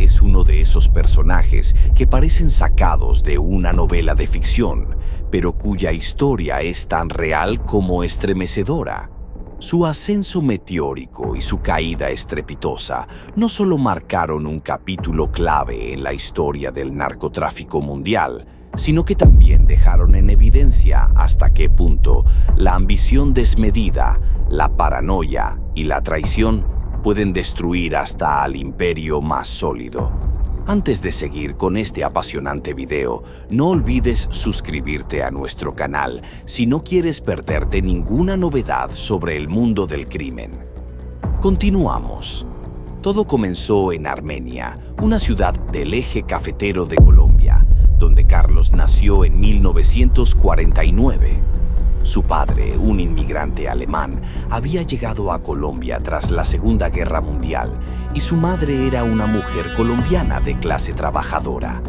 es uno de esos personajes que parecen sacados de una novela de ficción, pero cuya historia es tan real como estremecedora. Su ascenso meteórico y su caída estrepitosa no solo marcaron un capítulo clave en la historia del narcotráfico mundial, sino que también dejaron en evidencia hasta qué punto la ambición desmedida, la paranoia y la traición pueden destruir hasta al imperio más sólido. Antes de seguir con este apasionante video, no olvides suscribirte a nuestro canal si no quieres perderte ninguna novedad sobre el mundo del crimen. Continuamos. Todo comenzó en Armenia, una ciudad del eje cafetero de Colombia, donde Carlos nació en 1949. Su padre, un inmigrante alemán, había llegado a Colombia tras la Segunda Guerra Mundial y su madre era una mujer colombiana de clase trabajadora.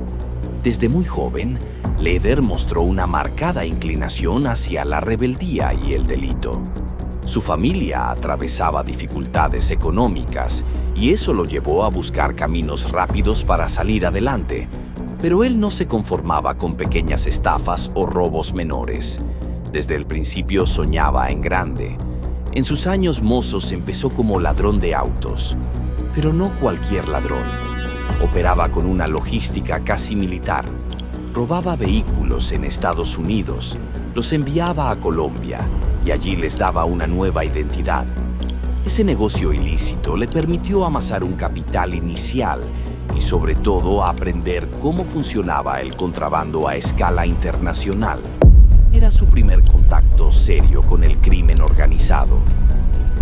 Desde muy joven, Leder mostró una marcada inclinación hacia la rebeldía y el delito. Su familia atravesaba dificultades económicas y eso lo llevó a buscar caminos rápidos para salir adelante, pero él no se conformaba con pequeñas estafas o robos menores. Desde el principio soñaba en grande. En sus años mozos empezó como ladrón de autos, pero no cualquier ladrón. Operaba con una logística casi militar. Robaba vehículos en Estados Unidos, los enviaba a Colombia y allí les daba una nueva identidad. Ese negocio ilícito le permitió amasar un capital inicial y sobre todo aprender cómo funcionaba el contrabando a escala internacional. Era su primer contacto serio con el crimen organizado.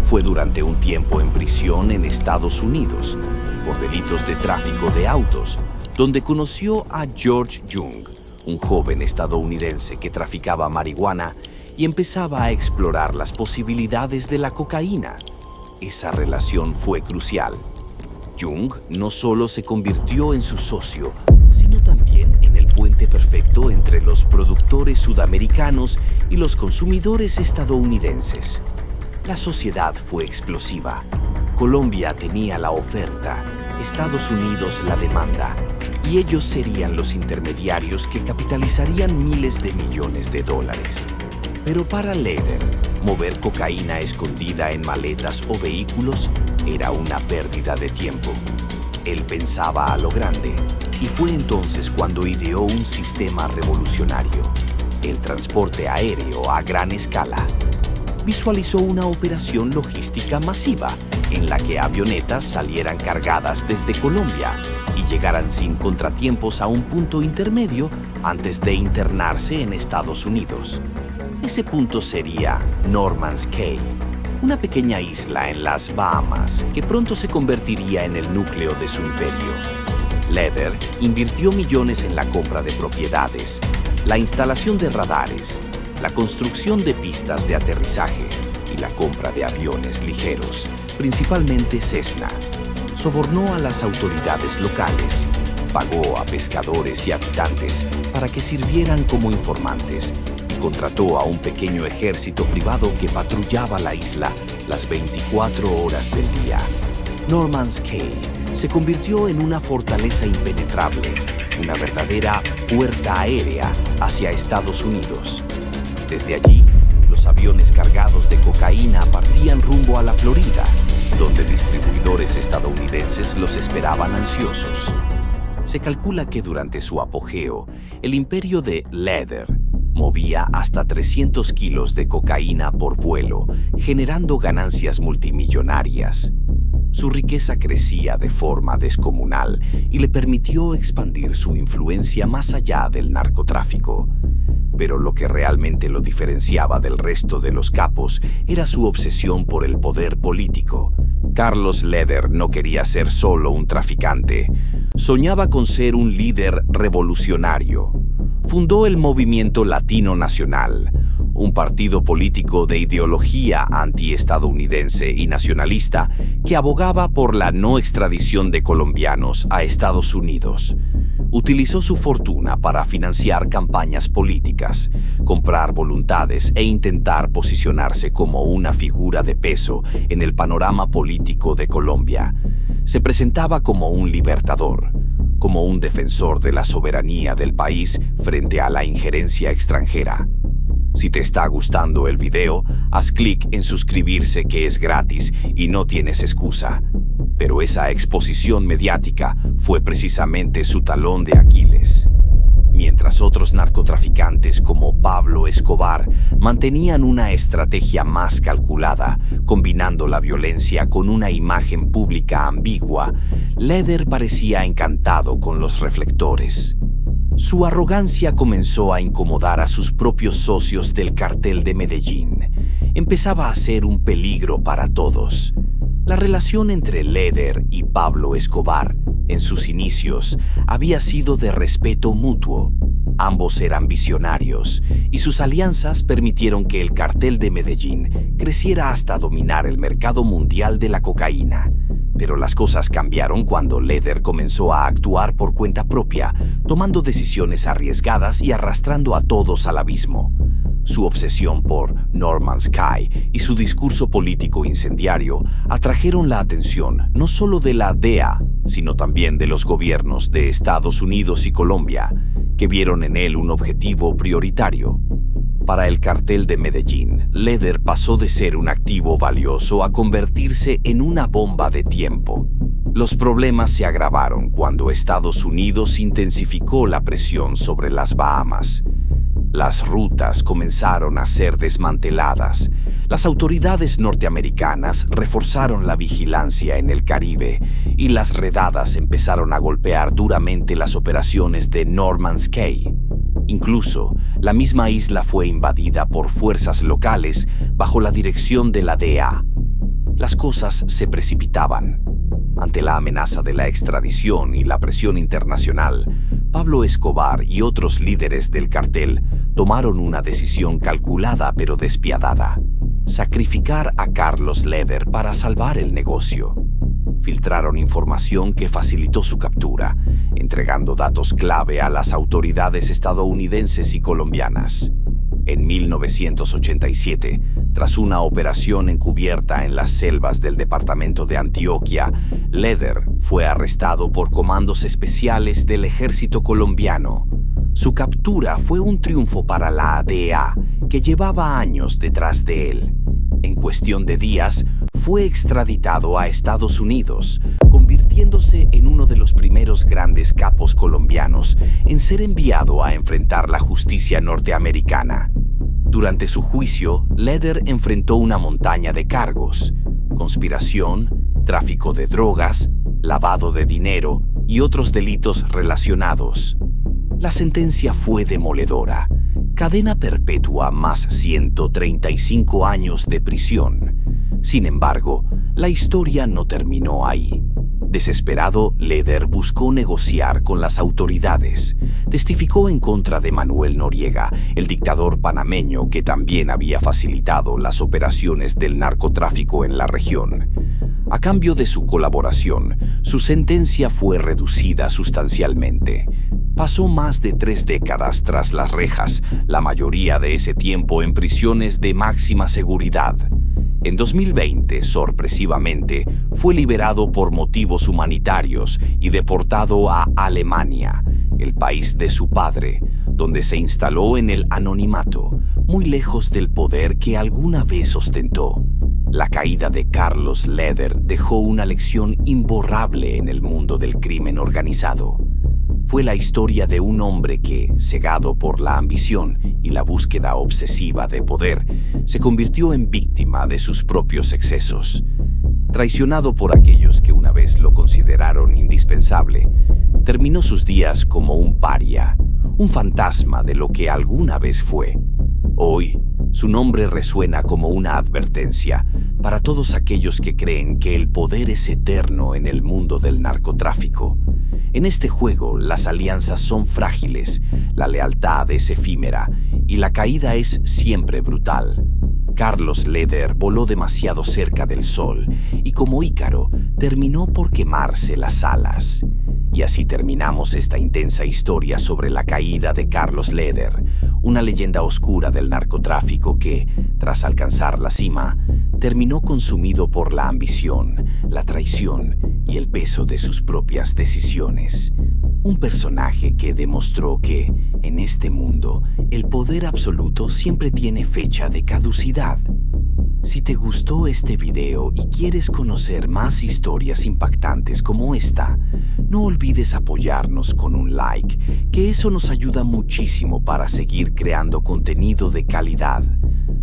Fue durante un tiempo en prisión en Estados Unidos por delitos de tráfico de autos, donde conoció a George Jung, un joven estadounidense que traficaba marihuana y empezaba a explorar las posibilidades de la cocaína. Esa relación fue crucial. Jung no solo se convirtió en su socio, sino también en el puente perfecto entre los productores sudamericanos y los consumidores estadounidenses. La sociedad fue explosiva. Colombia tenía la oferta, Estados Unidos la demanda, y ellos serían los intermediarios que capitalizarían miles de millones de dólares. Pero para Leder, mover cocaína escondida en maletas o vehículos era una pérdida de tiempo. Él pensaba a lo grande, y fue entonces cuando ideó un sistema revolucionario: el transporte aéreo a gran escala. Visualizó una operación logística masiva en la que avionetas salieran cargadas desde Colombia y llegaran sin contratiempos a un punto intermedio antes de internarse en Estados Unidos. Ese punto sería Norman's Cay, una pequeña isla en las Bahamas que pronto se convertiría en el núcleo de su imperio. Leder invirtió millones en la compra de propiedades, la instalación de radares, la construcción de pistas de aterrizaje y la compra de aviones ligeros, principalmente Cessna. Sobornó a las autoridades locales, pagó a pescadores y habitantes para que sirvieran como informantes y contrató a un pequeño ejército privado que patrullaba la isla las 24 horas del día. Norman's Cay se convirtió en una fortaleza impenetrable, una verdadera puerta aérea hacia Estados Unidos. Desde allí, los aviones cargados de cocaína partían rumbo a la Florida, donde distribuidores estadounidenses los esperaban ansiosos. Se calcula que durante su apogeo, el imperio de Leder movía hasta 300 kilos de cocaína por vuelo, generando ganancias multimillonarias. Su riqueza crecía de forma descomunal y le permitió expandir su influencia más allá del narcotráfico. Pero lo que realmente lo diferenciaba del resto de los capos era su obsesión por el poder político. Carlos Leder no quería ser solo un traficante. Soñaba con ser un líder revolucionario. Fundó el Movimiento Latino Nacional, un partido político de ideología antiestadounidense y nacionalista que abogaba por la no extradición de colombianos a Estados Unidos. Utilizó su fortuna para financiar campañas políticas, comprar voluntades e intentar posicionarse como una figura de peso en el panorama político de Colombia. se presentaba como un libertador, como un defensor de la soberanía del país frente a la injerencia extranjera. Si te está gustando el video, haz clic en suscribirse, que es gratis y no tienes excusa. Pero esa exposición mediática fue precisamente su talón de Aquiles. Mientras otros narcotraficantes como Pablo Escobar mantenían una estrategia más calculada, combinando la violencia con una imagen pública ambigua, Leder parecía encantado con los reflectores. Su arrogancia comenzó a incomodar a sus propios socios del cartel de Medellín. Empezaba a ser un peligro para todos. La relación entre Leder y Pablo Escobar, en sus inicios, había sido de respeto mutuo. Ambos eran visionarios, y sus alianzas permitieron que el cartel de Medellín creciera hasta dominar el mercado mundial de la cocaína. Pero las cosas cambiaron cuando Leder comenzó a actuar por cuenta propia, tomando decisiones arriesgadas y arrastrando a todos al abismo. Su obsesión por No Man's Sky y su discurso político incendiario atrajeron la atención no solo de la DEA, sino también de los gobiernos de Estados Unidos y Colombia, que vieron en él un objetivo prioritario. Para el cartel de Medellín, Leder pasó de ser un activo valioso a convertirse en una bomba de tiempo. Los problemas se agravaron cuando Estados Unidos intensificó la presión sobre las Bahamas. Las rutas comenzaron a ser desmanteladas. Las autoridades norteamericanas reforzaron la vigilancia en el Caribe y las redadas empezaron a golpear duramente las operaciones de No Man's Sky. Incluso, la misma isla fue invadida por fuerzas locales bajo la dirección de la DEA. Las cosas se precipitaban. Ante la amenaza de la extradición y la presión internacional, Pablo Escobar y otros líderes del cartel tomaron una decisión calculada pero despiadada: sacrificar a Carlos Leder para salvar el negocio. Filtraron información que facilitó su captura, entregando datos clave a las autoridades estadounidenses y colombianas. En 1987, tras una operación encubierta en las selvas del departamento de Antioquia, Leder fue arrestado por comandos especiales del ejército colombiano. Su captura fue un triunfo para la DEA, que llevaba años detrás de él. En cuestión de días, fue extraditado a Estados Unidos, convirtiéndose en uno de los primeros grandes capos colombianos en ser enviado a enfrentar la justicia norteamericana. Durante su juicio, Leder enfrentó una montaña de cargos: conspiración, tráfico de drogas, lavado de dinero y otros delitos relacionados. La sentencia fue demoledora: cadena perpetua más 135 años de prisión. Sin embargo, la historia no terminó ahí. Desesperado, Leder buscó negociar con las autoridades. Testificó en contra de Manuel Noriega, el dictador panameño que también había facilitado las operaciones del narcotráfico en la región. A cambio de su colaboración, su sentencia fue reducida sustancialmente. Pasó más de 3 décadas tras las rejas, la mayoría de ese tiempo en prisiones de máxima seguridad. En 2020, sorpresivamente, fue liberado por motivos humanitarios y deportado a Alemania, el país de su padre, donde se instaló en el anonimato, muy lejos del poder que alguna vez ostentó. La caída de Carlos Leder dejó una lección imborrable en el mundo del crimen organizado. Fue la historia de un hombre que, cegado por la ambición y la búsqueda obsesiva de poder, se convirtió en víctima de sus propios excesos. Traicionado por aquellos que una vez lo consideraron indispensable, terminó sus días como un paria, un fantasma de lo que alguna vez fue. Hoy, su nombre resuena como una advertencia para todos aquellos que creen que el poder es eterno en el mundo del narcotráfico. En este juego, las alianzas son frágiles, la lealtad es efímera y la caída es siempre brutal. Carlos Leder voló demasiado cerca del sol y, como Ícaro, terminó por quemarse las alas. Y así terminamos esta intensa historia sobre la caída de Carlos Leder, una leyenda oscura del narcotráfico que, tras alcanzar la cima, terminó consumido por la ambición, la traición y el peso de sus propias decisiones. Un personaje que demostró que, en este mundo, el poder absoluto siempre tiene fecha de caducidad. Si te gustó este video y quieres conocer más historias impactantes como esta, no olvides apoyarnos con un like, que eso nos ayuda muchísimo para seguir creando contenido de calidad.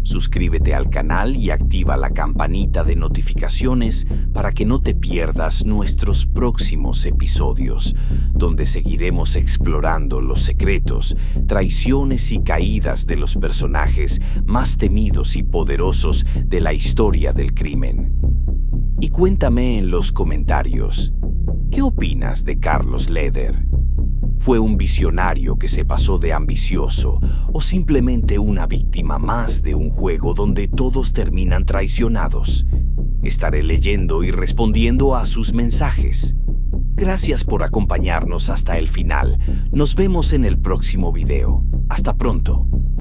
Suscríbete al canal y activa la campanita de notificaciones para que no te pierdas nuestros próximos episodios, donde seguiremos explorando los secretos, traiciones y caídas de los personajes más temidos y poderosos de la historia del crimen. Y cuéntame en los comentarios, ¿qué opinas de Carlos Leder? ¿Fue un visionario que se pasó de ambicioso o simplemente una víctima más de un juego donde todos terminan traicionados? Estaré leyendo y respondiendo a sus mensajes. Gracias por acompañarnos hasta el final. Nos vemos en el próximo video. Hasta pronto.